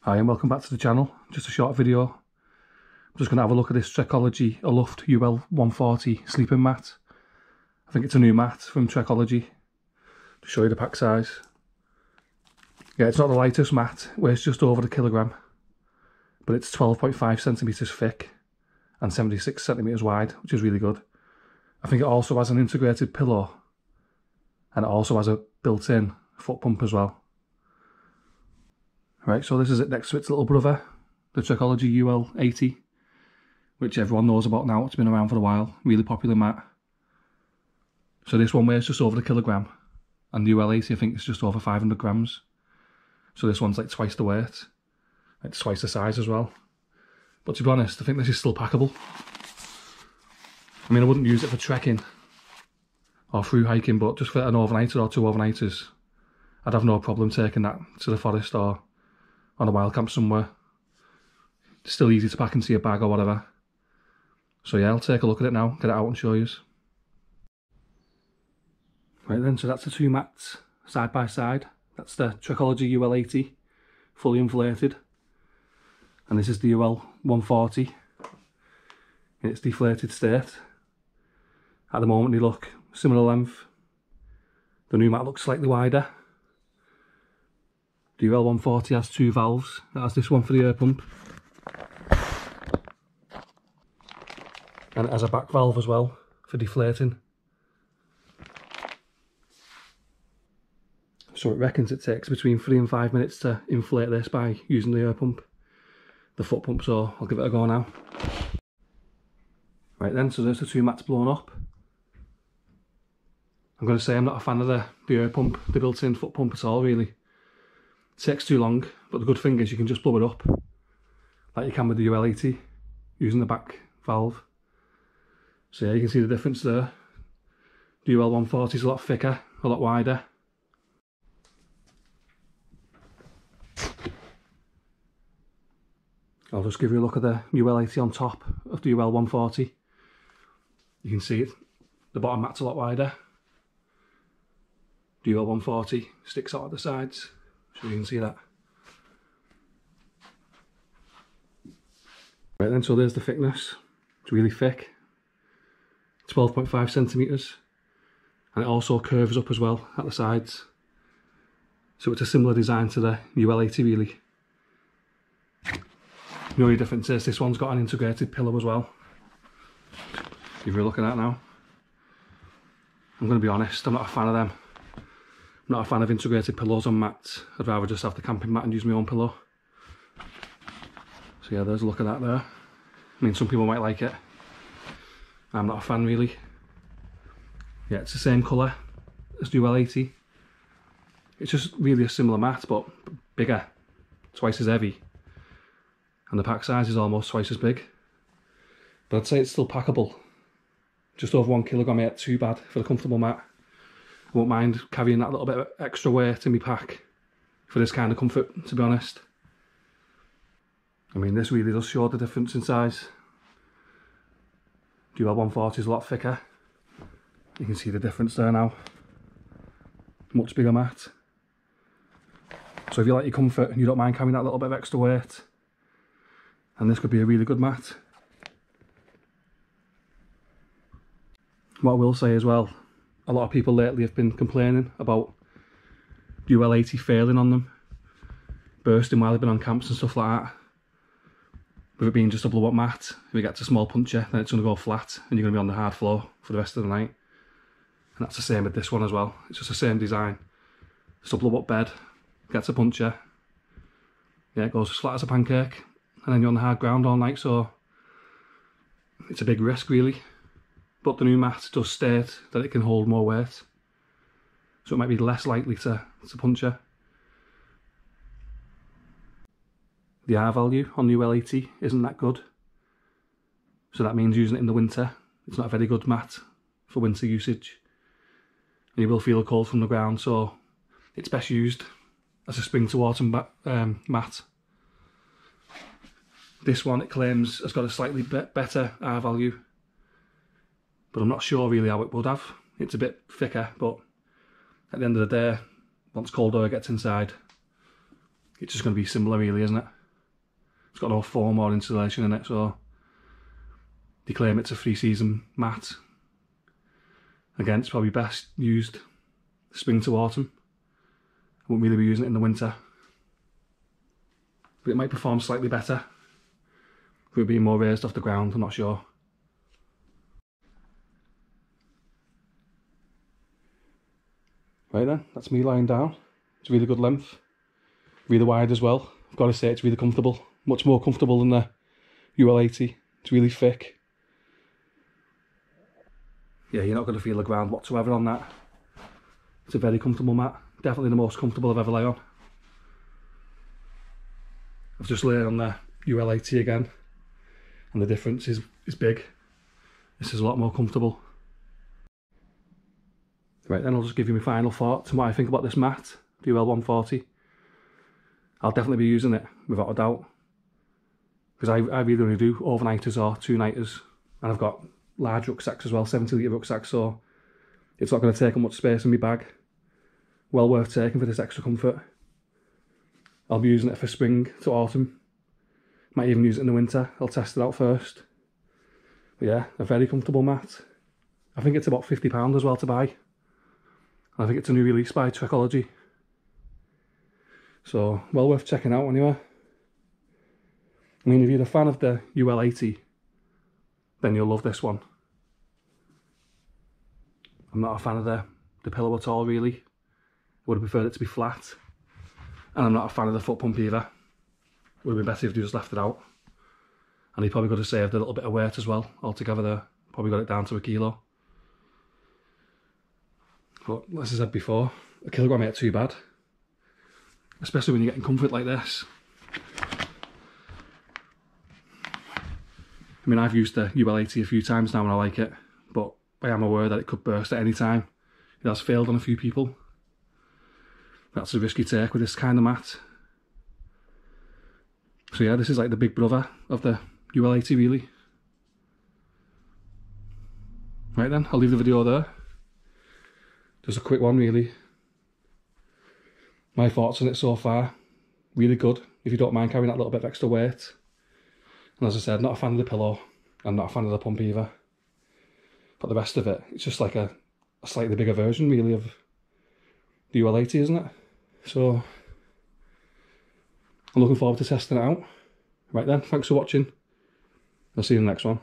Hi and welcome back to the channel. Just a short video. I'm just going to have a look at this Trekology Aluft UL140 sleeping mat. I think it's a new mat from Trekology. To show you the pack size. Yeah, it's not the lightest mat, weighs just over the kilogram, but it's 12.5 centimeters thick and 76 centimeters wide, which is really good. I think it also has an integrated pillow and it also has a built-in foot pump as well. Right, so this is it next to its little brother, the Trekology UL80, which everyone knows about now. It's been around for a while, really popular mat. So this one weighs just over the kilogram, and the UL80 I think is just over 500 grams. So this one's like twice the weight. It's twice the size as well. But to be honest, I think this is still packable. I mean, I wouldn't use it for trekking or through hiking, but just for an overnighter or two overnighters, I'd have no problem taking that to the forest or on a wild camp somewhere. It's still easy to pack into your bag or whatever. So yeah, I'll take a look at it now, get it out and show you. Right then, so that's the two mats side by side. That's the Trekology UL80, fully inflated. And this is the UL140 in its deflated state. At the moment they look similar length. The new mat looks slightly wider. The UL140 has two valves. It has this one for the air pump. And it has a back valve as well for deflating. So it reckons it takes between 3 and 5 minutes to inflate this by using the air pump, the foot pump, so I'll give it a go now. Right then, so there's the two mats blown up. I'm going to say I'm not a fan of the air pump, the built-in foot pump at all really. It takes too long, but the good thing is you can just blow it up, like you can with the UL80, using the back valve. So yeah, you can see the difference there. The UL140 is a lot thicker, a lot wider. I'll just give you a look at the UL80 on top of the UL140. You can see it, the bottom mat's a lot wider. The UL140 sticks out at the sides, so you can see that. Right then, so there's the thickness. It's really thick, 12.5 centimeters, and it also curves up as well at the sides. So it's a similar design to the UL80 really. The only difference is this one's got an integrated pillow as well. Give you a look at that now. I'm going to be honest, I'm not a fan of them. I'm not a fan of integrated pillows on mats. I'd rather just have the camping mat and use my own pillow. So yeah, there's a look at that there. I mean, some people might like it. I'm not a fan really. Yeah, it's the same colour as the UL80. It's just really a similar mat, but bigger, twice as heavy. And the pack size is almost twice as big. But I'd say it's still packable. Just over 1 kilogram ain't too bad for a comfortable mat. I won't mind carrying that little bit of extra weight in my pack for this kind of comfort, to be honest. I mean, this really does show the difference in size. The UL140 is a lot thicker. You can see the difference there now. Much bigger mat. So if you like your comfort and you don't mind carrying that little bit of extra weight, and this could be a really good mat. What I will say as well, a lot of people lately have been complaining about the UL80 failing on them, bursting while they've been on camps and stuff like that. With it being just a blow up mat, if it gets a small puncture, then it's going to go flat and you're going to be on the hard floor for the rest of the night. And that's the same with this one as well. It's just the same design. Just a blow up bed, gets a puncture, yeah, it goes as flat as a pancake, and then you're on the hard ground all night, so it's a big risk really. But the new mat does state that it can hold more weight, so it might be less likely to puncture. The R value on the UL80 isn't that good, so that means using it in the winter. It's not a very good mat for winter usage, and you will feel a cold from the ground, so it's best used as a spring to autumn mat. This one, it claims, has got a slightly better R value, but I'm not sure really how it would have. It's a bit thicker, but at the end of the day, once cold air gets inside, it's just going to be similar really, isn't it? It's got no foam or insulation in it, so they claim it's a 3-season mat. Again, it's probably best used spring to autumn. I won't really be using it in the winter. But it might perform slightly better if it would be more raised off the ground, I'm not sure. Right then, that's me lying down. It's really good length, really wide as well. I've got to say it's really comfortable, much more comfortable than the UL80. It's really thick. Yeah, you're not going to feel the ground whatsoever on that. It's a very comfortable mat, definitely the most comfortable I've ever lay on. I've just laid on the UL80 again, and the difference is big. This is a lot more comfortable. Right then, I'll just give you my final thoughts on what I think about this mat, the UL140. I'll definitely be using it, without a doubt. Because I really only do overnighters or 2-nighters, and I've got large rucksacks as well, 70-litre rucksacks, so it's not going to take up much space in my bag. Well worth taking for this extra comfort. I'll be using it for spring to autumn. Might even use it in the winter. I'll test it out first. But yeah, a very comfortable mat. I think it's about £50 as well to buy. I think it's a new release by Trekology. So, well worth checking out anyway. I mean, if you're a fan of the UL80, then you'll love this one. I'm not a fan of the pillow at all, really. I would have preferred it to be flat. And I'm not a fan of the foot pump either. Would have been better if you just left it out. And you probably could have saved a little bit of weight as well, altogether there. Probably got it down to 1 kilo. But as I said before, 1 kilogram ain't too bad. Especially when you're getting comfort like this. I mean, I've used the UL80 a few times now and I like it, but I am aware that it could burst at any time. It has failed on a few people. That's a risky take with this kind of mat. So yeah, this is like the big brother of the UL80 really. Right then, I'll leave the video there. Just a quick one really. My thoughts on it so far, really good, if you don't mind carrying that little bit of extra weight. And as I said, not a fan of the pillow, and not a fan of the pump either. But the rest of it, it's just like a slightly bigger version really of the UL80, isn't it? So, I'm looking forward to testing it out. Right then, thanks for watching. I'll see you in the next one.